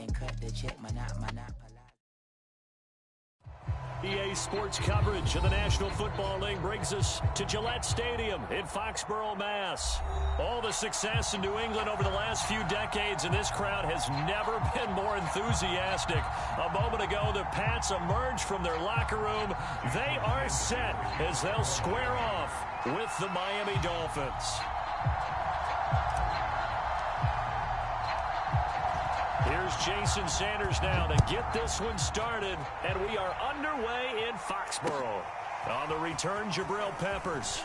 and cut the check. EA Sports coverage of the National Football League brings us to Gillette Stadium in Foxborough, Mass. All the success in New England over the last few decades, and this crowd has never been more enthusiastic. A moment ago, the Pats emerged from their locker room. They are set as they'll square off with the Miami Dolphins. Here's Jason Sanders now to get this one started, and we are underway in Foxborough. On the return, Jabril Peppers.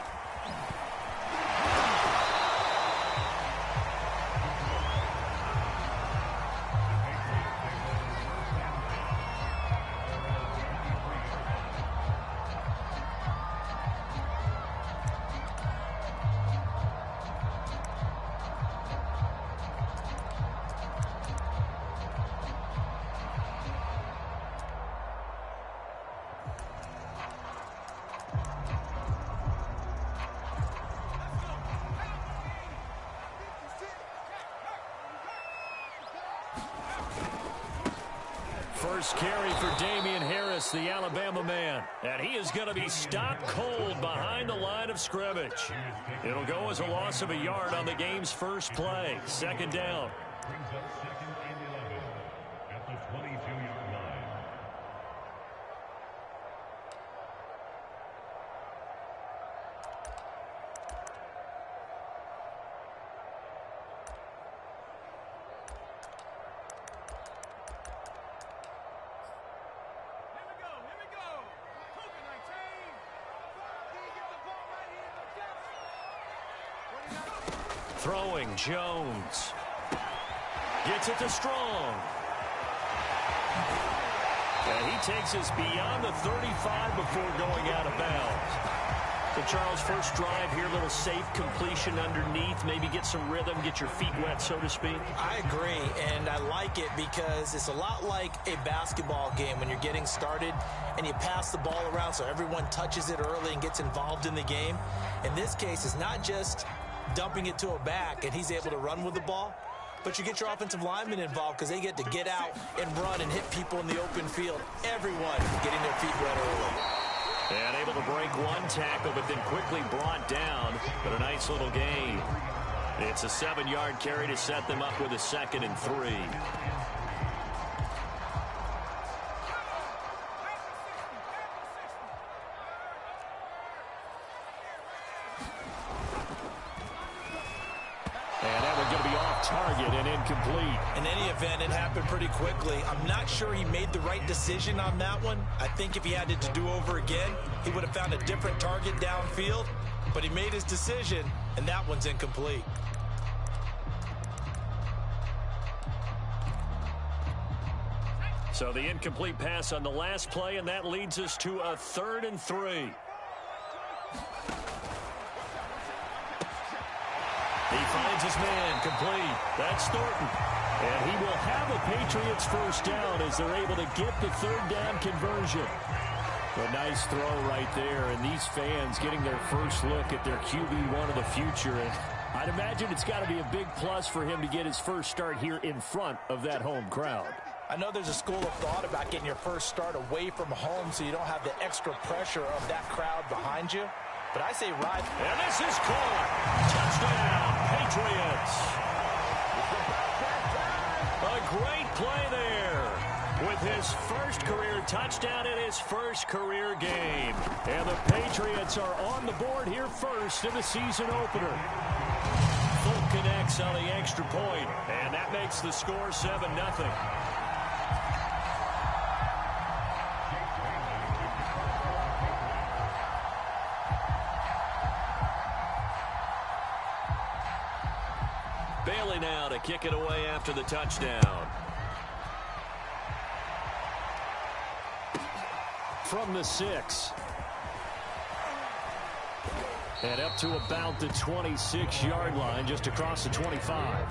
First carry for Damian Harris, the Alabama man. And he is going to be stopped cold behind the line of scrimmage. It'll go as a loss of a yard on the game's first play. Second down. Brings up second and 11 at the 22-yard line. Throwing, Jones. Gets it to Strong. And he takes us beyond the 35 before going out of bounds. So, Charles, first drive here, little safe completion underneath. Maybe get some rhythm, get your feet wet, so to speak. I agree, and I like it because it's a lot like a basketball game when you're getting started and you pass the ball around so everyone touches it early and gets involved in the game. In this case, it's not just dumping it to a back and he's able to run with the ball, but you get your offensive linemen involved because they get to get out and run and hit people in the open field. Everyone getting their feet wet early. And able to break one tackle, but then quickly brought down. But a nice little gain. It's a 7-yard carry to set them up with a 2nd and 3. Target and incomplete. In any event, it happened pretty quickly. I'm not sure he made the right decision on that one. I think if he had it to do over again, he would have found a different target downfield. But he made his decision, and that one's incomplete. So the incomplete pass on the last play, and that leads us to a 3rd and 3. He finds his man, complete. That's Thornton. And he will have a Patriots first down as they're able to get the 3rd down conversion. A nice throw right there, and these fans getting their first look at their QB1 of the future. And I'd imagine it's got to be a big plus for him to get his first start here in front of that home crowd. I know there's a school of thought about getting your first start away from home so you don't have the extra pressure of that crowd behind you. But I say ride. And this is caught. Touchdown, Patriots. A great play there with his first career touchdown in his first career game. And the Patriots are on the board here first in the season opener. Folk connects on the extra point, and that makes the score 7-0. Bailey now to kick it away after the touchdown. From the 6. And up to about the 26-yard line, just across the 25.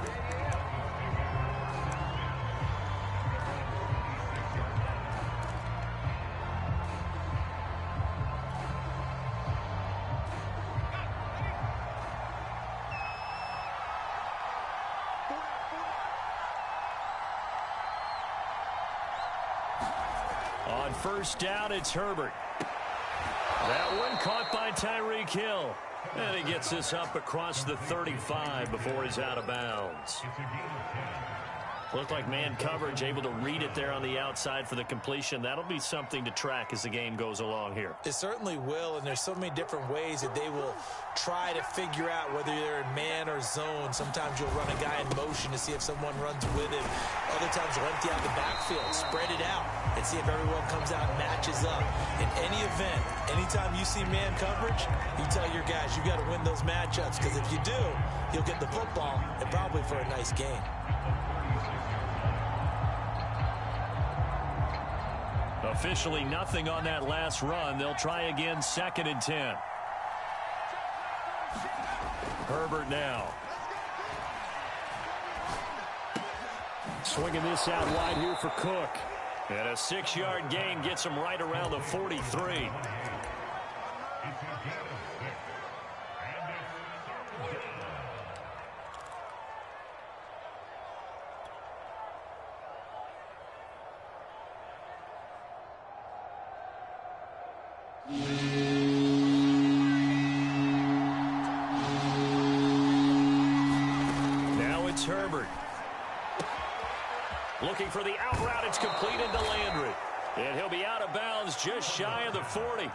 On first down, it's Herbert. That one caught by Tyreek Hill. And he gets this up across the 35 before he's out of bounds. Looked like man coverage, able to read it there on the outside for the completion. That'll be something to track as the game goes along here. It certainly will, and there's so many different ways that they will try to figure out whether they're in man or zone. Sometimes you'll run a guy in motion to see if someone runs with him. Other times you'll empty out the backfield, spread it out, and see if everyone comes out and matches up. In any event, anytime you see man coverage, you tell your guys you've got to win those matchups, because if you do, you'll get the football and probably for a nice game. Officially nothing on that last run. They'll try again, 2nd and 10. Herbert now. Swinging this out wide here for Cook. And a 6-yard gain gets him right around the 43. Now it's Herbert. Looking for the out route. It's completed to Landry. And he'll be out of bounds just shy of the 40.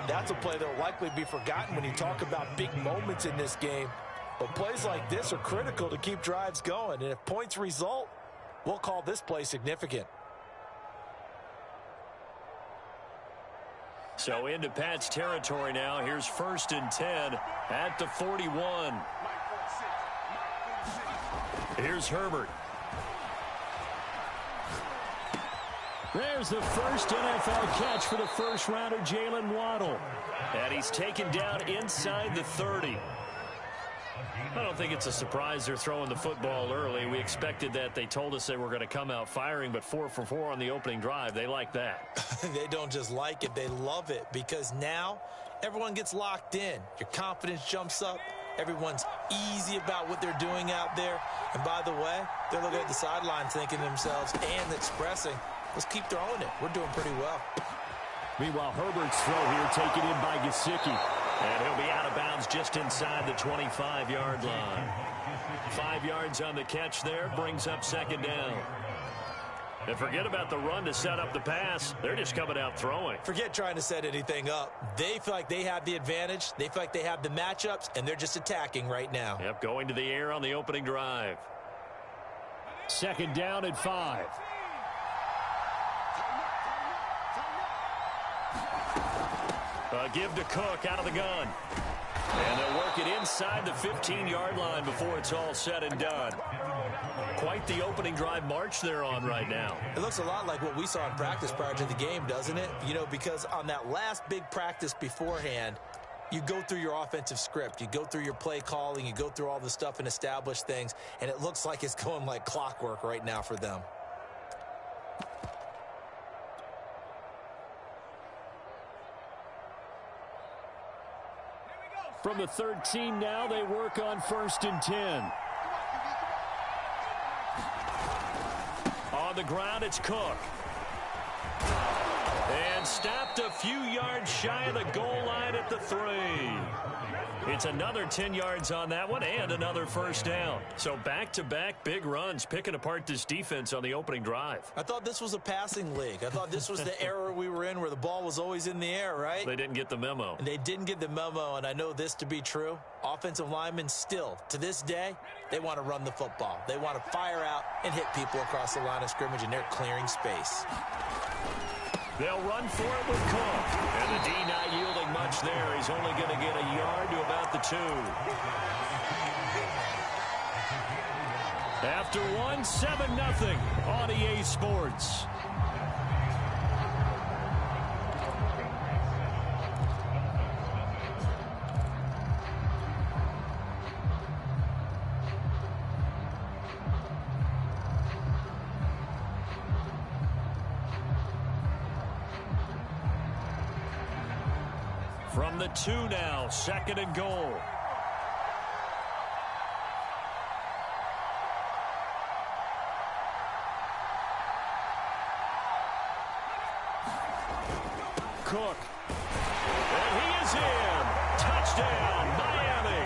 That's a play that will likely be forgotten when you talk about big moments in this game. But plays like this are critical to keep drives going. And if points result, we'll call this play significant. So into Pat's territory now. Here's 1st and 10 at the 41. Here's Herbert. There's the first NFL catch for the first rounder, Jalen Waddle. And he's taken down inside the 30. I don't think it's a surprise they're throwing the football early. We expected that. They told us they were going to come out firing, but 4 for 4 on the opening drive. They like that. They don't just like it, they love it, because now everyone gets locked in. Your confidence jumps up. Everyone's easy about what they're doing out there. And by the way, they're looking at the sideline thinking to themselves and expressing, let's keep throwing it. We're doing pretty well. Meanwhile, Herbert's throw here taken in by Gesicki. And he'll be out of bounds just inside the 25-yard line. 5 yards on the catch there, brings up 2nd down. And forget about the run to set up the pass. They're just coming out throwing. Forget trying to set anything up. They feel like they have the advantage. They feel like they have the matchups, and they're just attacking right now. Yep, going to the air on the opening drive. 2nd down at 5. Give to Cook out of the gun. And they'll work it inside the 15-yard line before it's all said and done. Quite the opening drive march they're on right now. It looks a lot like what we saw in practice prior to the game, doesn't it? You know, because on that last big practice beforehand, you go through your offensive script. You go through your play calling. You go through all the stuff and establish things. And it looks like it's going like clockwork right now for them. From the 13 now, they work on 1st and 10. On the ground, it's Cook. And stopped a few yards shy of the goal line at the 3. It's another 10 yards on that one and another 1st down. So back-to-back big runs, picking apart this defense on the opening drive. I thought this was a passing league. I thought this was the era we were in where the ball was always in the air, right? They didn't get the memo. And they didn't get the memo, and I know this to be true. Offensive linemen still, to this day, they want to run the football. They want to fire out and hit people across the line of scrimmage, and they're clearing space. They'll run for it with Cook. And the D not yielding much there. He's only going to get a yard to about the 2. After one, 7-0 on EA Sports. From the 2 now, 2nd and goal. Cook. And he is in. Touchdown, Miami.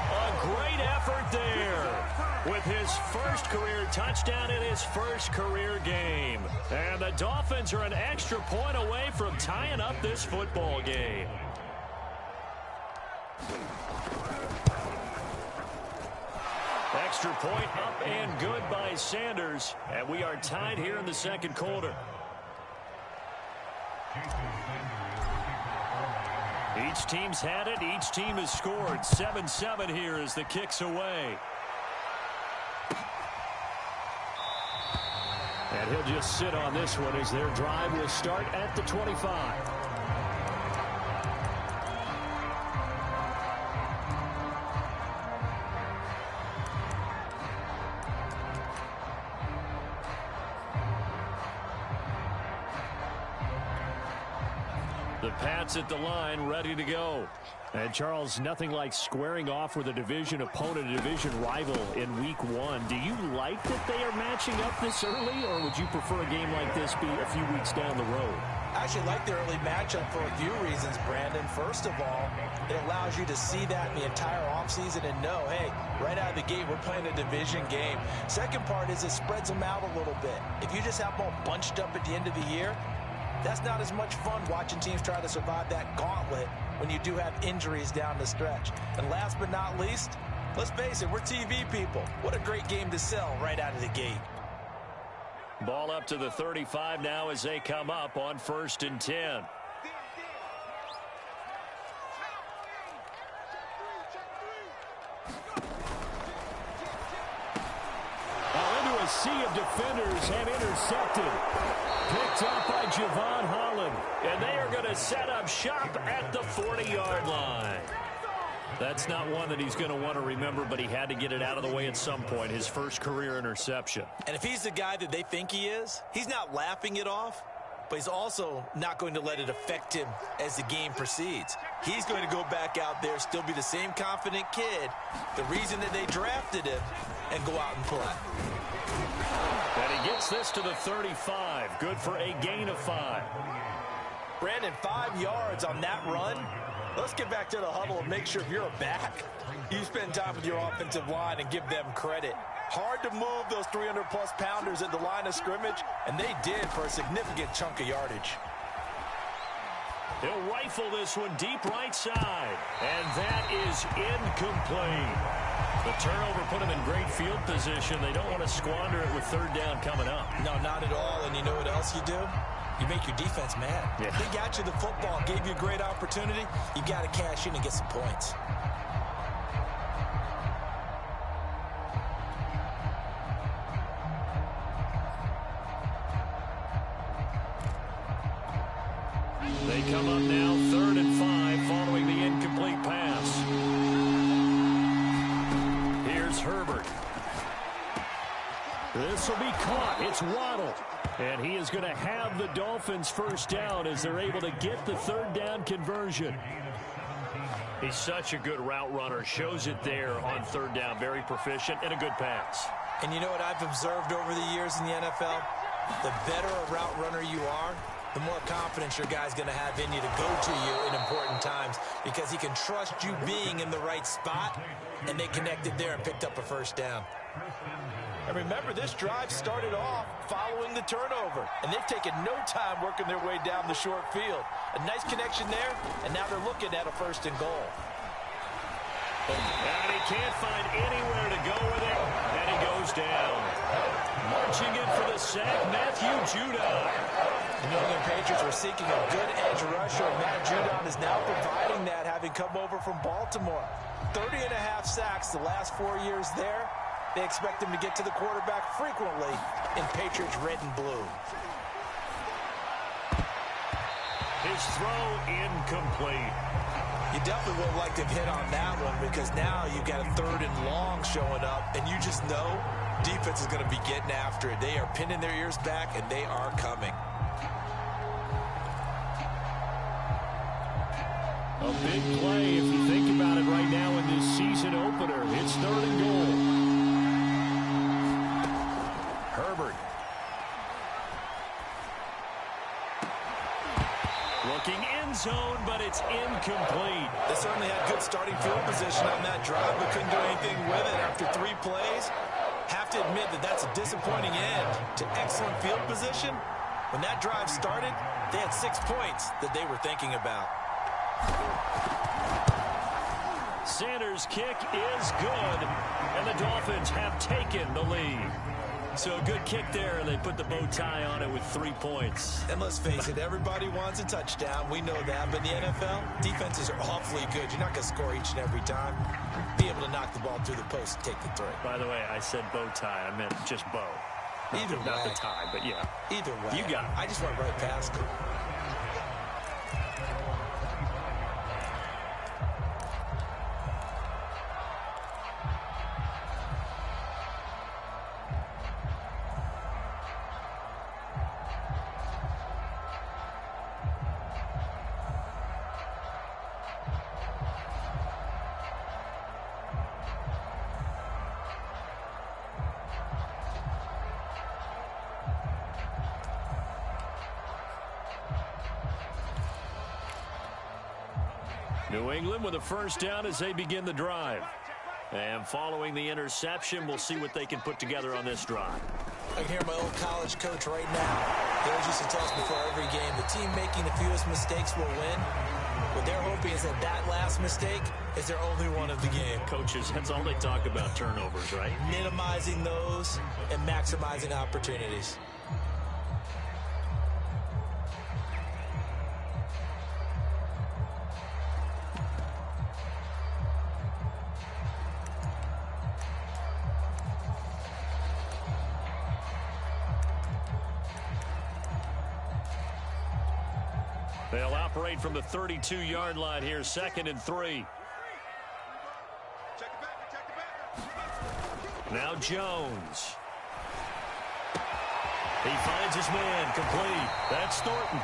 A great effort there with his first career touchdown in his first career game. And the Dolphins are an extra point away from tying up this football game. Extra point up and good by Sanders. And we are tied here in the second quarter. Each team's had it. Each team has scored. 7-7 here as the kick's away. And he'll just sit on this one as their drive will start at the 25. The Pats at the line, ready to go. And, Charles, nothing like squaring off with a division opponent, a division rival in Week 1. Do you like that they are matching up this early, or would you prefer a game like this be a few weeks down the road? I actually like the early matchup for a few reasons, Brandon. First of all, it allows you to see that in the entire offseason and know, hey, right out of the gate, we're playing a division game. Second part is it spreads them out a little bit. If you just have them all bunched up at the end of the year, that's not as much fun watching teams try to survive that gauntlet when you do have injuries down the stretch. And last but not least, let's face it, we're TV people. What a great game to sell right out of the gate. Ball up to the 35 now as they come up on 1st and 10. Into a sea of defenders and intercepted. Picked up by Javon Holland. And they are going to set up shop at the 40-yard line. That's not one that he's going to want to remember, but he had to get it out of the way at some point. His first career interception. And if he's the guy that they think he is, he's not laughing it off, but he's also not going to let it affect him as the game proceeds. He's going to go back out there, still be the same confident kid, the reason that they drafted him, and go out and play. And he gets this to the 35. Good for a gain of 5. Brandon, 5 yards on that run. Let's get back to the huddle and make sure if you're a back, you spend time with your offensive line and give them credit. Hard to move those 300-plus pounders at the line of scrimmage, and they did for a significant chunk of yardage. He'll rifle this one deep right side, and that is incomplete. The turnover put him in great field position. They don't want to squander it with 3rd down coming up. No, not at all, and you know what else you do? You make your defense mad. Yeah. They got you the football, gave you a great opportunity. You got to cash in and get some points. They come up now 3rd and 5 following the incomplete pass. Here's Herbert. This will be caught. It's Waddle. And he is going to have the Dolphins' 1st down as they're able to get the 3rd down conversion. He's such a good route runner. Shows it there on 3rd down. Very proficient and a good pass. And you know what I've observed over the years in the NFL? The better a route runner you are, the more confidence your guy's going to have in you to go to you in important times because he can trust you being in the right spot, and they connected there and picked up a 1st down. And remember, this drive started off following the turnover, and they've taken no time working their way down the short field. A nice connection there, and now they're looking at a 1st and goal. And he can't find anywhere to go with it, and he goes down. Marching in for the sack, Matthew Judon. The New England Patriots were seeking a good edge rusher, and Matt Judon is now providing that, having come over from Baltimore. 30.5 sacks the last 4 years there. They expect him to get to the quarterback frequently in Patriots red and blue. His throw incomplete. You definitely would have liked to have hit on that one because now you've got a 3rd and long showing up, and you just know defense is going to be getting after it. They are pinning their ears back, and they are coming. A big play if you think about it right now in this season opener. It's 3rd and goal. Herbert. looking end zone, but it's incomplete. They certainly had good starting field position on that drive, but couldn't do anything with it after 3 plays. Have to admit that that's a disappointing end to excellent field position. When that drive started, they had 6 points that they were thinking about. Sanders' kick is good, and the Dolphins have taken the lead. So a good kick there, and they put the bow tie on it with 3 points. And let's face it, everybody wants a touchdown. We know that. But in the NFL, defenses are awfully good. You're not going to score each and every time. Be able to knock the ball through the post and take the throw. By the way, I said bow tie. I meant just bow. Either way. Not the tie, but yeah. Either way. You got it. I just went right past it. New England with a first down as they begin the drive. And following the interception, we'll see what they can put together on this drive. I can hear my old college coach right now. He always used to tell us before every game, the team making the fewest mistakes will win. What they're hoping is that that last mistake is their only one of the game. Coaches, that's all they talk about, turnovers, right? Minimizing those and maximizing opportunities. They'll operate from the 32-yard line here, 2nd and 3. Now Jones. He finds his man, complete. That's Thornton.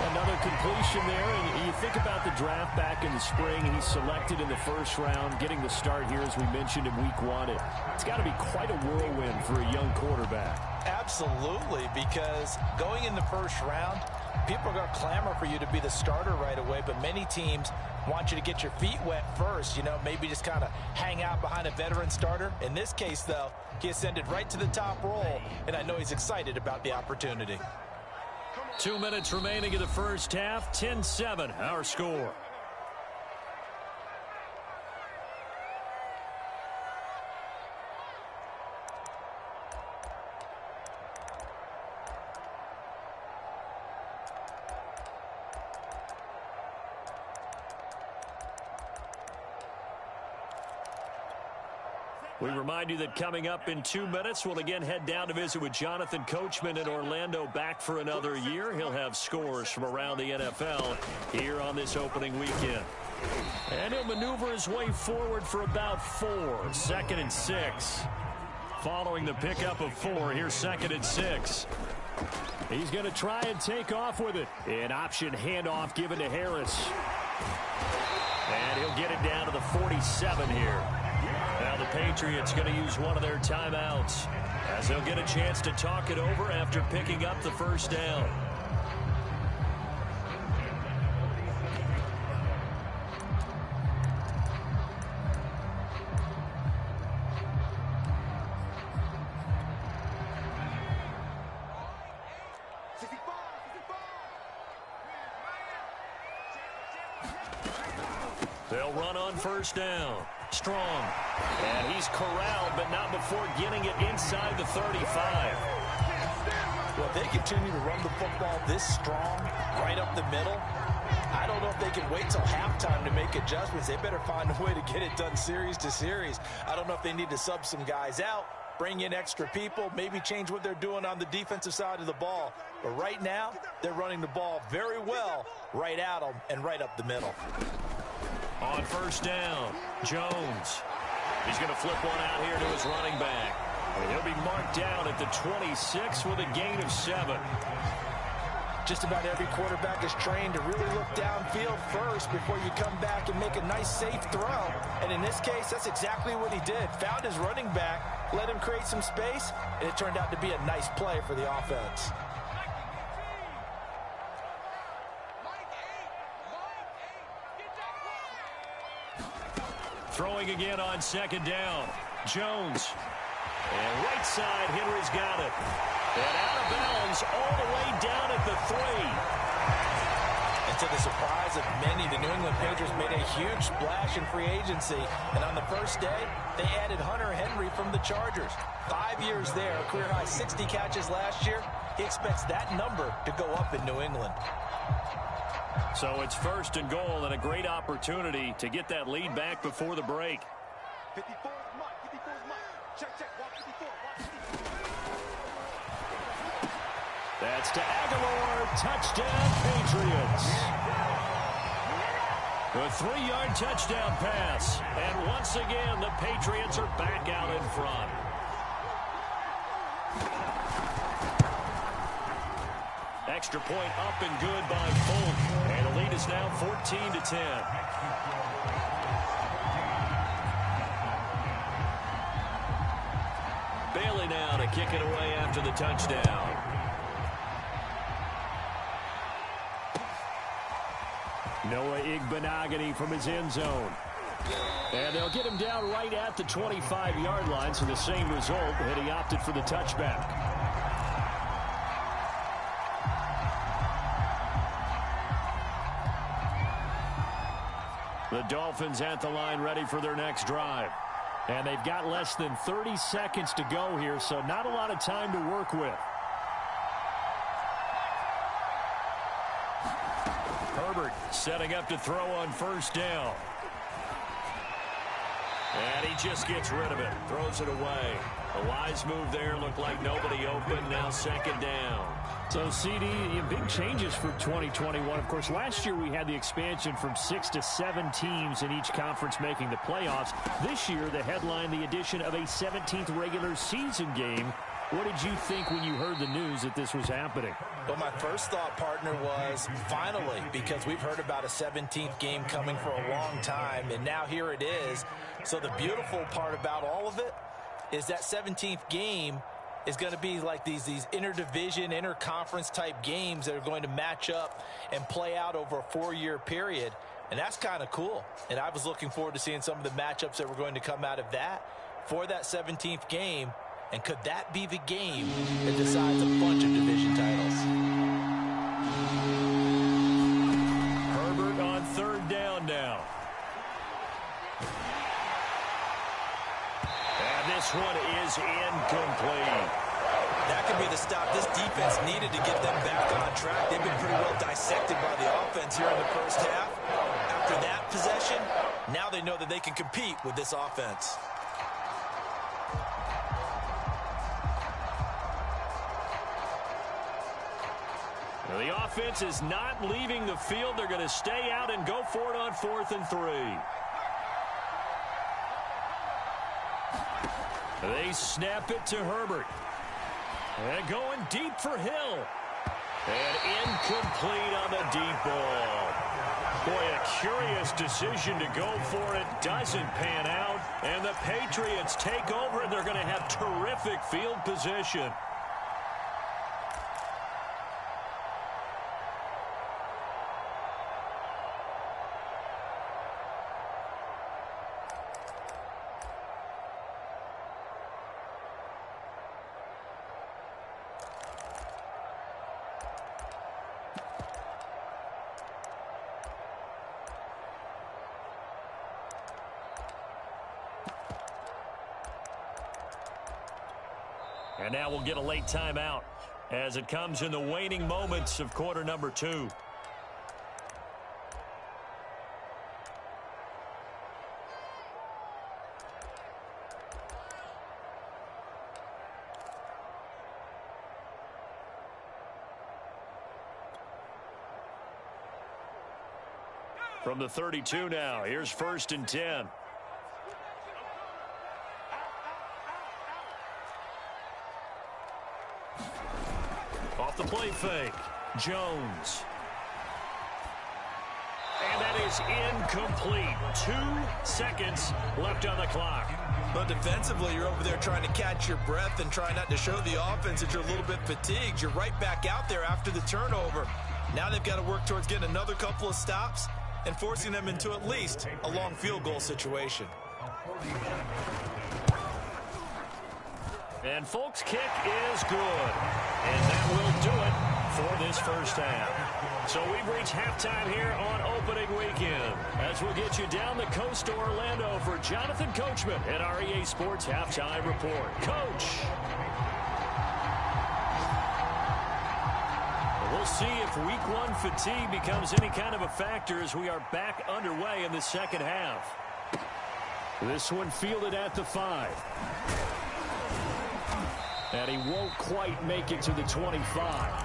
Another completion there, and you think about the draft back in the spring. He's selected in the first round, getting the start here, as we mentioned in week 1. It's got to be quite a whirlwind for a young quarterback. Absolutely, because going in the first round, people are going to clamor for you to be the starter right away, but many teams want you to get your feet wet first, maybe just kind of hang out behind a veteran starter. In this case, though, he ascended right to the top roll, and I know he's excited about the opportunity. 2 minutes remaining in the first half, 10-7, our score. We remind you that coming up in 2 minutes, we'll again head down to visit with Jonathan Coachman in Orlando, back for another year. He'll have scores from around the NFL here on this opening weekend. And he'll maneuver his way forward for about 4. 2nd and 6. Following the pickup of 4, here's 2nd and 6. He's going to try and take off with it. An option handoff given to Harris. And he'll get it down to the 47 here. Now the Patriots going to use one of their timeouts as they'll get a chance to talk it over after picking up the first down. They'll run on first down. Strong. And he's corralled, but not before getting it inside the 35. Well, if they continue to run the football this strong, right up the middle, I don't know if they can wait till halftime to make adjustments. They better find a way to get it done series to series. I don't know if they need to sub some guys out, bring in extra people, maybe change what they're doing on the defensive side of the ball. But right now, they're running the ball very well right at them and right up the middle. On first down, Jones. He's going to flip one out here to his running back. And he'll be marked down at the 26 with a gain of 7. Just about every quarterback is trained to really look downfield first before you come back and make a nice, safe throw. And in this case, that's exactly what he did. Found his running back, let him create some space, and it turned out to be a nice play for the offense. Throwing again on second down. Jones. And right side, Henry's got it. And out of bounds all the way down at the 3. And to the surprise of many, the New England Patriots made a huge splash in free agency. And on the first day, they added Hunter Henry from the Chargers. 5 years there, career high 60 catches last year. He expects that number to go up in New England. So it's first and goal and a great opportunity to get that lead back before the break. 54 is Mike. 54 is Mike. Check. Walk 54. Walk 54. That's to Aguilar. Touchdown, Patriots. A 3-yard touchdown pass. And once again, the Patriots are back out in front. Extra point up and good by Folk. And the lead is now 14-10. Bailey now to kick it away after the touchdown. Noah Igbenogany from his end zone. And they'll get him down right at the 25-yard line, so the same result, and he opted for the touchback. The Dolphins at the line ready for their next drive. And they've got less than 30 seconds to go here, so not a lot of time to work with. Herbert setting up to throw on first down. And he just gets rid of it. Throws it away. A wise move there. Looked like nobody open. Now second down. So, CD, big changes for 2021. Of course, last year we had the expansion from 6 to 7 teams in each conference making the playoffs. This year, the headline, the addition of a 17th regular season game. What did you think when you heard the news that this was happening? Well, my first thought, partner, was finally, because we've heard about a 17th game coming for a long time, and now here it is. So the beautiful part about all of it is that 17th game is going to be like these interdivision, interconference type games that are going to match up and play out over a 4-year period. And that's kind of cool. And I was looking forward to seeing some of the matchups that were going to come out of that for that 17th game. And could that be the game that decides a bunch of division titles? Herbert on third down now. And this one is incomplete. That could be the stop this defense needed to get them back on track. They've been pretty well dissected by the offense here in the first half. After that possession, now they know that they can compete with this offense. The offense is not leaving the field. They're going to stay out and go for it on 4th and 3. They snap it to Herbert. And going deep for Hill. And incomplete on the deep ball. Boy, a curious decision to go for it. Doesn't pan out. And the Patriots take over, and they're going to have terrific field position. And now we'll get a late timeout as it comes in the waning moments of quarter number 2. From the 32 now, here's 1st and 10. Off the play fake, Jones. And that is incomplete. 2 seconds left on the clock. But defensively, you're over there trying to catch your breath and try not to show the offense that you're a little bit fatigued. You're right back out there after the turnover. Now they've got to work towards getting another couple of stops and forcing them into at least a long field goal situation. And Folk's kick is good. And that will do it for this first half. So we've reached halftime here on opening weekend, as we'll get you down the coast to Orlando for Jonathan Coachman at our EA Sports Halftime Report. Coach. We'll see if week one fatigue becomes any kind of a factor as we are back underway in the second half. This one fielded at the 5. And he won't quite make it to the 25.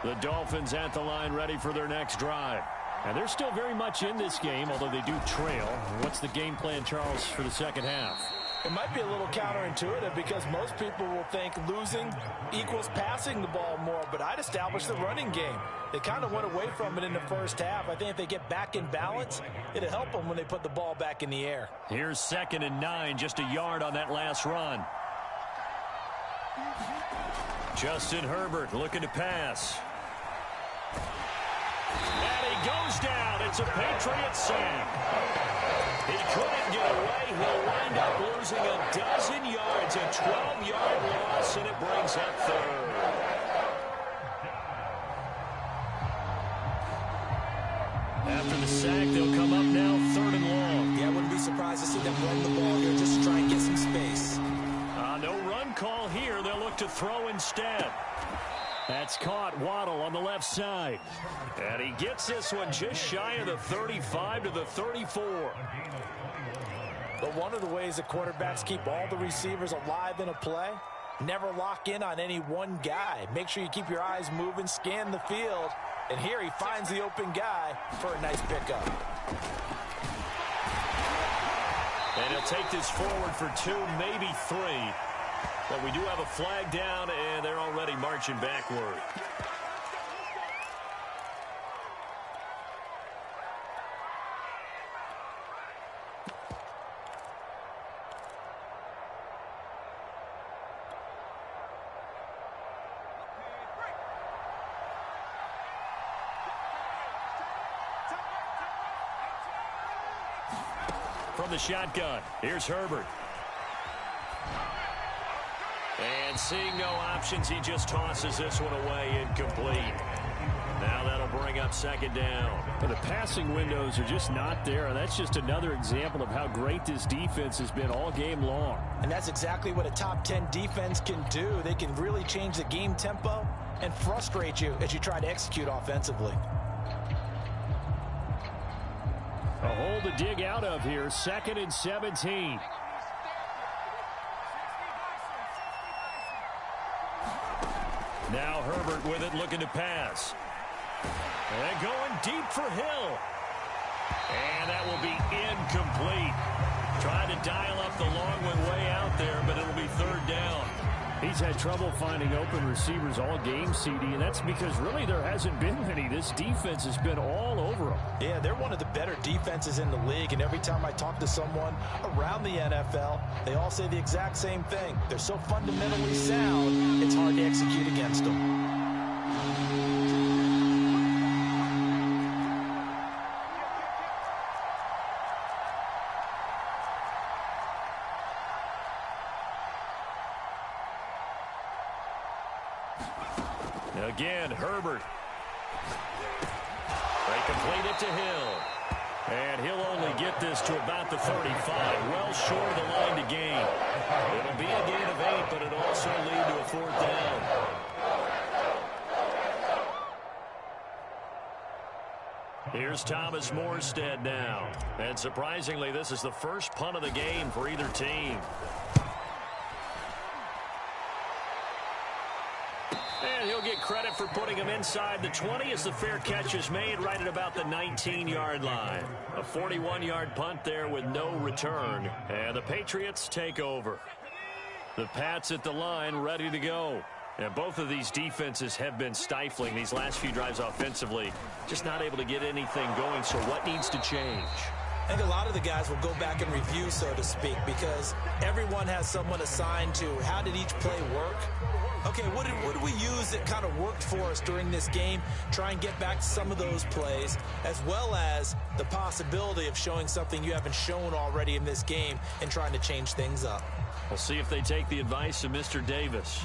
The Dolphins at the line, ready for their next drive. And they're still very much in this game, although they do trail. What's the game plan, Charles, for the second half? It might be a little counterintuitive because most people will think losing equals passing the ball more, but I'd establish the running game. They kind of went away from it in the first half. I think if they get back in balance, it'll help them when they put the ball back in the air. Here's 2nd and 9, just a yard on that last run. Justin Herbert looking to pass. And he goes down. It's a Patriots sack. He couldn't get away. He'll wind up losing a dozen yards, a 12-yard loss, and it brings up 3rd. After the sack, they'll come up now 3rd and long. Yeah, I wouldn't be surprised to see them run the ball here just to try and get some space. No run call here. They'll look to throw instead. That's caught. Waddle on the left side. And he gets this one just shy of the 35 to the 34. But one of the ways that quarterbacks keep all the receivers alive in a play, never lock in on any one guy. Make sure you keep your eyes moving, scan the field. And here he finds the open guy for a nice pickup. And he'll take this forward for 2, maybe 3. But we do have a flag down, and they're already marching backward. From the shotgun, here's Herbert. And seeing no options, he just tosses this one away incomplete. Now that'll bring up 2nd down. But the passing windows are just not there, and that's just another example of how great this defense has been all game long. And that's exactly what a top 10 defense can do. They can really change the game tempo and frustrate you as you try to execute offensively. A hole to dig out of here, 2nd and 17. Now Herbert with it, looking to pass. And going deep for Hill. And that will be incomplete. Trying to dial up the long one way out there, but it'll be 3rd down. He's had trouble finding open receivers all game, CD, and that's because really there hasn't been many. This defense has been all over them. Yeah, they're one of the better defenses in the league, and every time I talk to someone around the NFL, they all say the exact same thing. They're so fundamentally sound, it's hard to execute against them. Again, Herbert. They complete it to Hill. And he'll only get this to about the 35, well short of the line to gain. It'll be a gain of 8, but it'll also lead to a 4th down. Here's Thomas Morstead now. And surprisingly, this is the first punt of the game for either team. And he'll get credit for putting him inside the 20 as the fair catch is made right at about the 19-yard line. A 41-yard punt there with no return. And the Patriots take over. The Pats at the line ready to go. And both of these defenses have been stifling these last few drives offensively. Just not able to get anything going, so what needs to change? I think a lot of the guys will go back and review, so to speak, because everyone has someone assigned to how did each play work okay, what did we use that kind of worked for us during this game? Try and get back to some of those plays, as well as the possibility of showing something you haven't shown already in this game and trying to change things up. We'll see if they take the advice of Mr. Davis.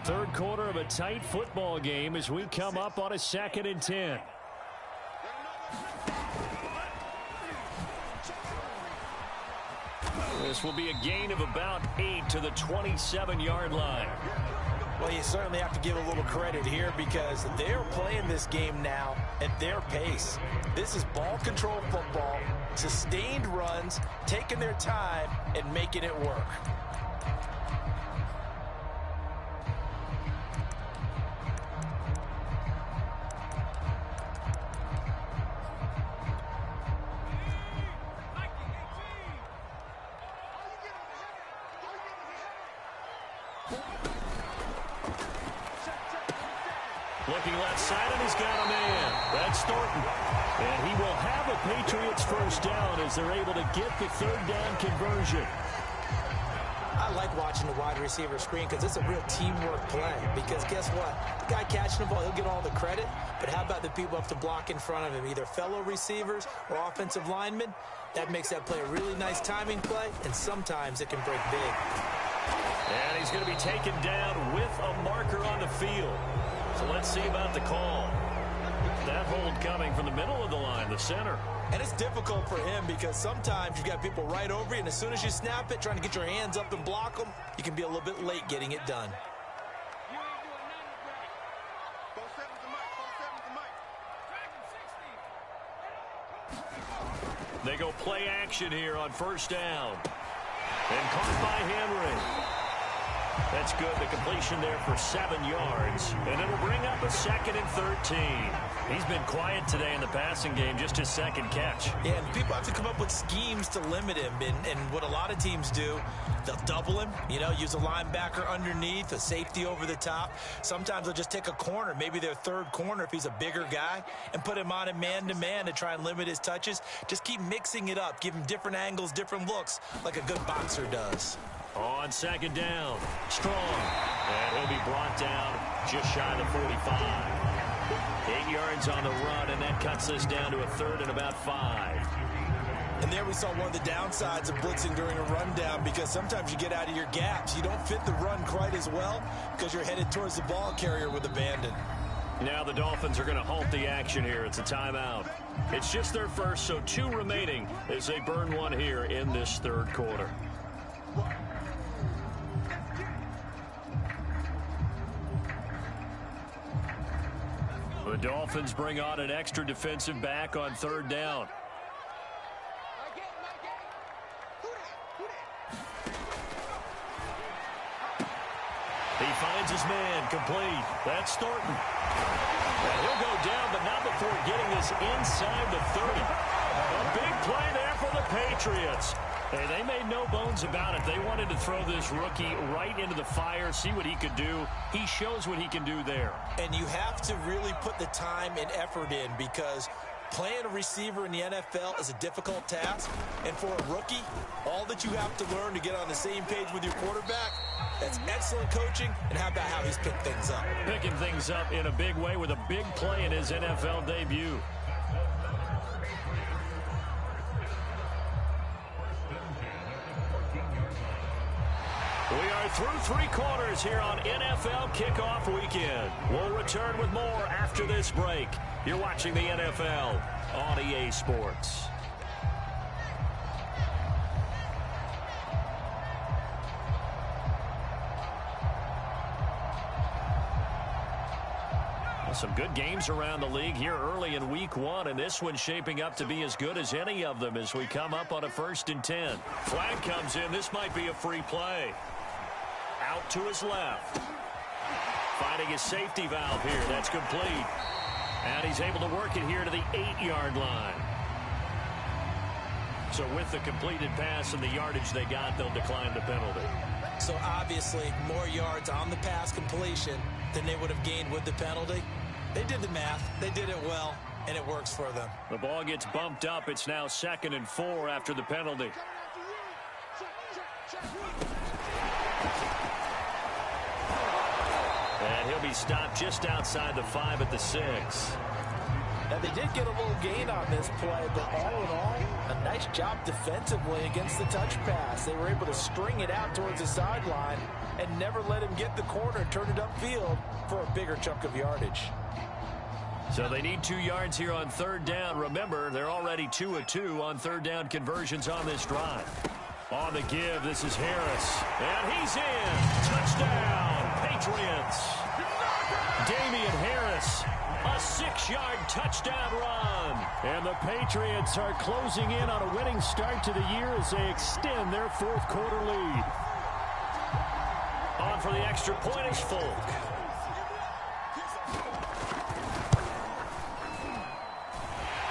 Third quarter of a tight football game as we come up on a 2nd and 10. This will be a gain of about 8 to the 27-yard line. Well, you certainly have to give a little credit here because they're playing this game now at their pace. This is ball control football, sustained runs, taking their time and making it work. Looking left side, and he's got a man. That's Thornton. And he will have a Patriots first down as they're able to get the 3rd down conversion. I like watching the wide receiver screen because it's a real teamwork play. Because guess what? The guy catching the ball, he'll get all the credit. But how about the people up to block in front of him, either fellow receivers or offensive linemen? That makes that play a really nice timing play, and sometimes it can break big. And he's going to be taken down with a marker on the field. So let's see about the call. That hold coming from the middle of the line, the center. And it's difficult for him because sometimes you've got people right over you, and as soon as you snap it, trying to get your hands up and block them, you can be a little bit late getting it done. They go play action here on 1st down. And caught by Henry. That's good. The completion there for 7 yards. And it'll bring up a 2nd and 13. He's been quiet today in the passing game, just his 2nd catch. Yeah, and people have to come up with schemes to limit him. And what a lot of teams do, they'll double him, use a linebacker underneath, a safety over the top. Sometimes they'll just take a corner, maybe their 3rd corner if he's a bigger guy, and put him on a man-to-man to try and limit his touches. Just keep mixing it up. Give him different angles, different looks, like a good boxer does. On 2nd down, Strong. And he'll be brought down just shy of the 45. 8 yards on the run, and that cuts us down to a 3rd and about 5. And there we saw one of the downsides of blitzing during a rundown because sometimes you get out of your gaps. You don't fit the run quite as well because you're headed towards the ball carrier with abandon. Now the Dolphins are going to halt the action here. It's a timeout. It's just their first, so 2 remaining as they burn one here in this 3rd quarter. The Dolphins bring on an extra defensive back on 3rd down. He finds his man, complete. That's Thornton. And he'll go down, but not before getting this inside the 30. A big play there for the Patriots. Hey, they made no bones about it. They wanted to throw this rookie right into the fire, see what he could do. He shows what he can do there. And you have to really put the time and effort in because playing a receiver in the NFL is a difficult task. And for a rookie, all that you have to learn to get on the same page with your quarterback, that's excellent coaching. And how about how he's picked things up? Picking things up in a big way with a big play in his NFL debut. We are through 3 quarters here on NFL Kickoff Weekend. We'll return with more after this break. You're watching the NFL on EA Sports. Some good games around the league here early in week 1, and this one's shaping up to be as good as any of them as we come up on a 1st and 10. Flag comes in. This might be a free play. Out to his left. Finding his safety valve here. That's complete. And he's able to work it here to the 8-yard line. So with the completed pass and the yardage they got, they'll decline the penalty. So obviously more yards on the pass completion than they would have gained with the penalty. They did the math. They did it well. and it works for them. The ball gets bumped up. It's now 2nd and 4 after the penalty. And he'll be stopped just outside the 5 at the 6. Now, they did get a little gain on this play, but all in all, a nice job defensively against the touch pass. They were able to string it out towards the sideline and never let him get the corner and turn it upfield for a bigger chunk of yardage. So they need 2 yards here on 3rd down. Remember, they're already 2 of 2 on 3rd down conversions on this drive. On the give, this is Harris. And he's in. Touchdown, Patriots. Damian Harris, a 6-yard touchdown run. And the Patriots are closing in on a winning start to the year as they extend their 4th quarter lead. On for the extra point is Folk.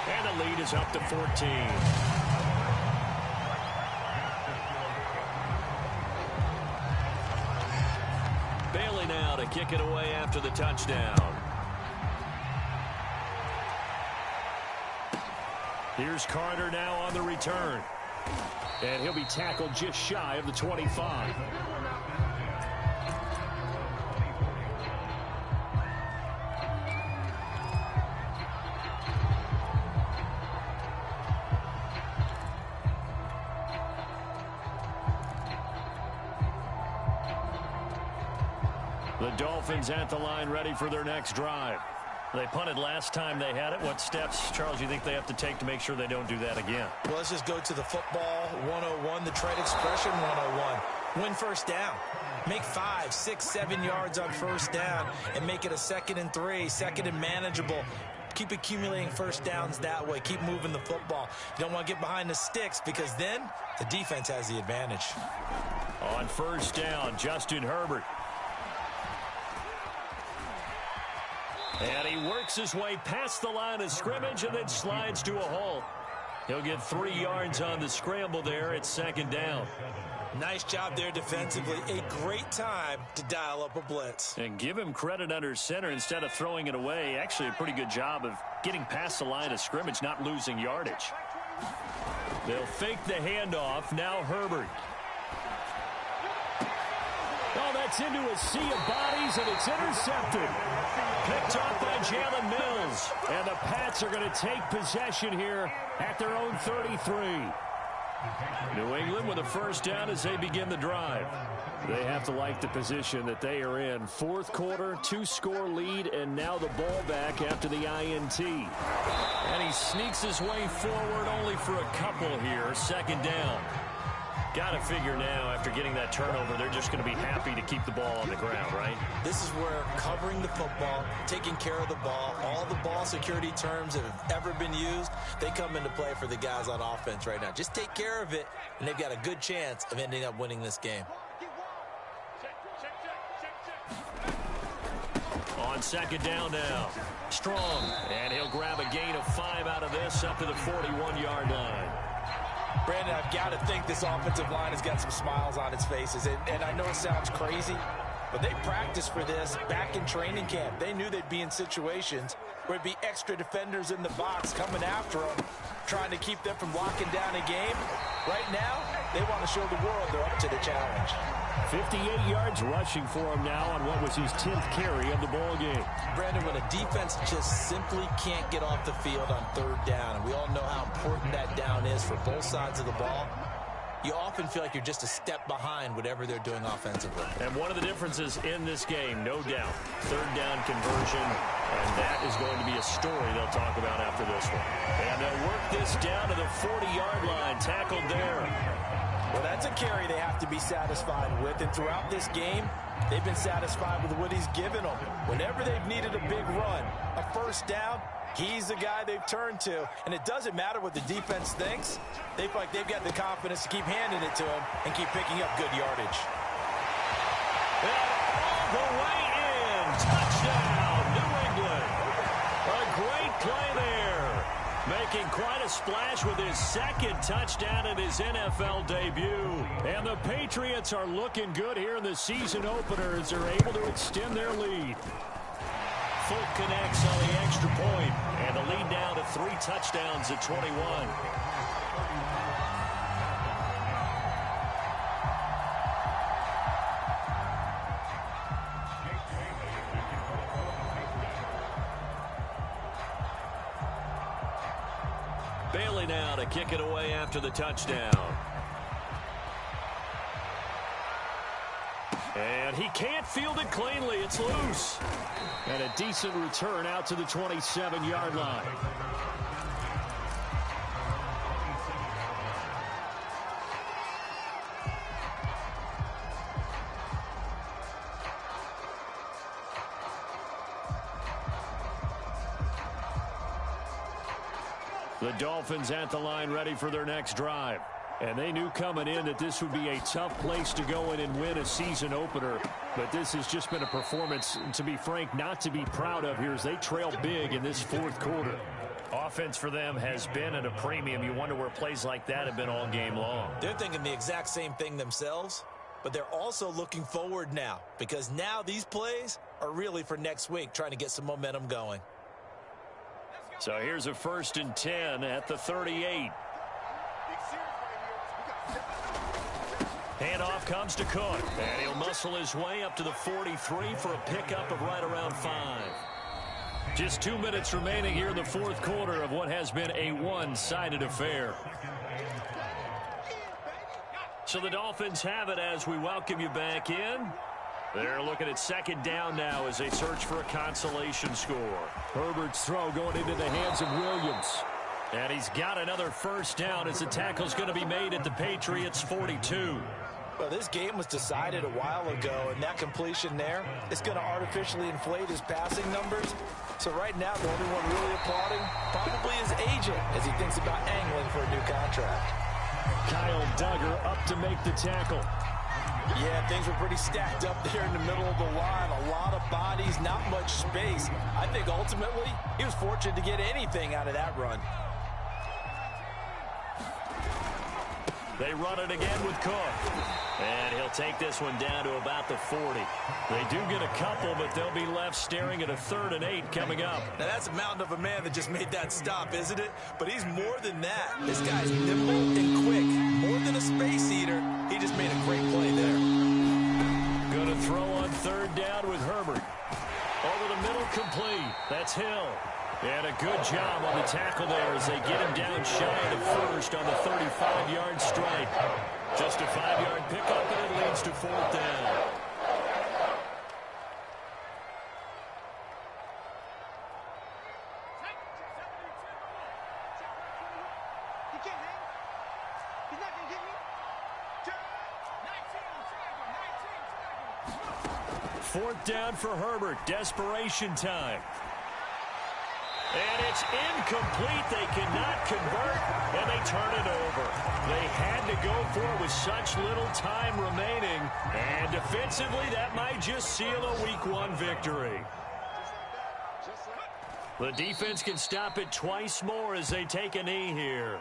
And the lead is up to 14. Bailey now to kick it away after the touchdown. Here's Carter now on the return. And he'll be tackled just shy of the 25. The Dolphins at the line ready for their next drive. They punted last time they had it. What steps, Charles, you think they have to take to make sure they don't do that again? Well, let's just go to the football 101, the trade expression 101. Win first down. Make 5, 6, 7 yards on first down and make it a 2nd and 3, 2nd and manageable. Keep accumulating first downs that way. Keep moving the football. You don't want to get behind the sticks because then the defense has the advantage. On first down, Justin Herbert. And he works his way past the line of scrimmage and then slides to a halt. He'll get 3 yards on the scramble there at 2nd down. Nice job there defensively. A great time to dial up a blitz. And give him credit under center instead of throwing it away. Actually a pretty good job of getting past the line of scrimmage, not losing yardage. They'll fake the handoff. Now Herbert. Oh, that's into a sea of bodies, and it's intercepted. Picked off by Jalen Mills. And the Pats are going to take possession here at their own 33. New England with a first down as they begin the drive. They have to like the position that they are in. 4th quarter, 2-score lead, and now the ball back after the INT. And he sneaks his way forward only for a couple here. 2nd down. Got to figure now, after getting that turnover, they're just going to be happy to keep the ball on the ground, right? This is where covering the football, taking care of the ball, all the ball security terms that have ever been used, they come into play for the guys on offense right now. Just take care of it, and they've got a good chance of ending up winning this game. On 2nd down now. Strong, and he'll grab a gain of 5 out of this up to the 41-yard line. Brandon, I've got to think this offensive line has got some smiles on its faces. And I know it sounds crazy, but they practiced for this back in training camp. They knew they'd be in situations where it'd be extra defenders in the box coming after them, trying to keep them from locking down a game. Right now, they want to show the world they're up to the challenge. 58 yards rushing for him now on what was his 10th carry of the ball game. Brandon, when a defense just simply can't get off the field on 3rd down, and we all know how important that down is for both sides of the ball, you often feel like you're just a step behind whatever they're doing offensively. And one of the differences in this game, no doubt, 3rd down conversion, and that is going to be a story they'll talk about after this one. And they'll work this down to the 40-yard line, tackled there. Well, that's a carry they have to be satisfied with, and throughout this game, they've been satisfied with what he's given them. Whenever they've needed a big run, a first down, he's the guy they've turned to, and it doesn't matter what the defense thinks. They feel like they've got the confidence to keep handing it to him and keep picking up good yardage. All the way in. Touchdown, New England. A great play there. Making quite a splash with his 2nd touchdown in his NFL debut. And the Patriots are looking good here in the season opener as they're able to extend their lead. Folk connects on the extra point, and the lead now to 3 touchdowns at 21. Bailey now to kick it away after the touchdown. And he can't field it cleanly. It's loose. And a decent return out to the 27-yard line. The Dolphins at the line ready for their next drive. And they knew coming in that this would be a tough place to go in and win a season opener. But this has just been a performance, to be frank, not to be proud of here as they trail big in this fourth quarter. Offense for them has been at a premium. You wonder where plays like that have been all game long. They're thinking the exact same thing themselves, but they're also looking forward now because now these plays are really for next week, trying to get some momentum going. So here's a 1st and 10 at the 38. Handoff comes to Cook, and he'll muscle his way up to the 43 for a pickup of right around 5. Just 2 minutes remaining here in the fourth quarter of what has been a one-sided affair. So the Dolphins have it as we welcome you back in. They're looking at 2nd down now as they search for a consolation score. Herbert's throw going into the hands of Williams. And he's got another 1st down as the tackle's going to be made at the Patriots' 42. Well, this game was decided a while ago, and that completion there is going to artificially inflate his passing numbers. So right now, the only one really applauding probably his agent as he thinks about angling for a new contract. Kyle Duggar up to make the tackle. Yeah, things were pretty stacked up there in the middle of the line. A lot of bodies, not much space. I think ultimately he was fortunate to get anything out of that run. They run it again with Cook. And he'll take this one down to about the 40. They do get a couple, but they'll be left staring at a 3rd and 8 coming up. Now, that's a mountain of a man that just made that stop, isn't it? But he's more than that. This guy's nimble and quick. More than a space eater. He just made a great play there. Going to throw on 3rd down with Herbert. Over the middle, complete. That's Hill. And a good job on the tackle there as they get him down shy of the 1st on the 35-yard strike. Just a 5-yard pickup, and it leads to 4th down. Fourth down for Herbert. Desperation time. And it's incomplete. They cannot convert, and they turn it over. They had to go for it with such little time remaining. And defensively, that might just seal a Week 1 victory. The defense can stop it twice more as they take a knee here.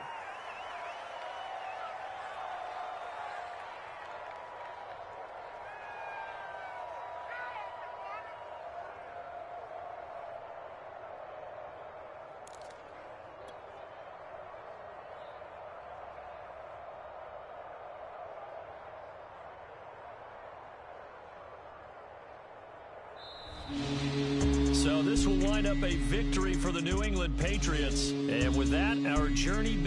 So this will wind up a victory for the New England Patriots. And with that, our journey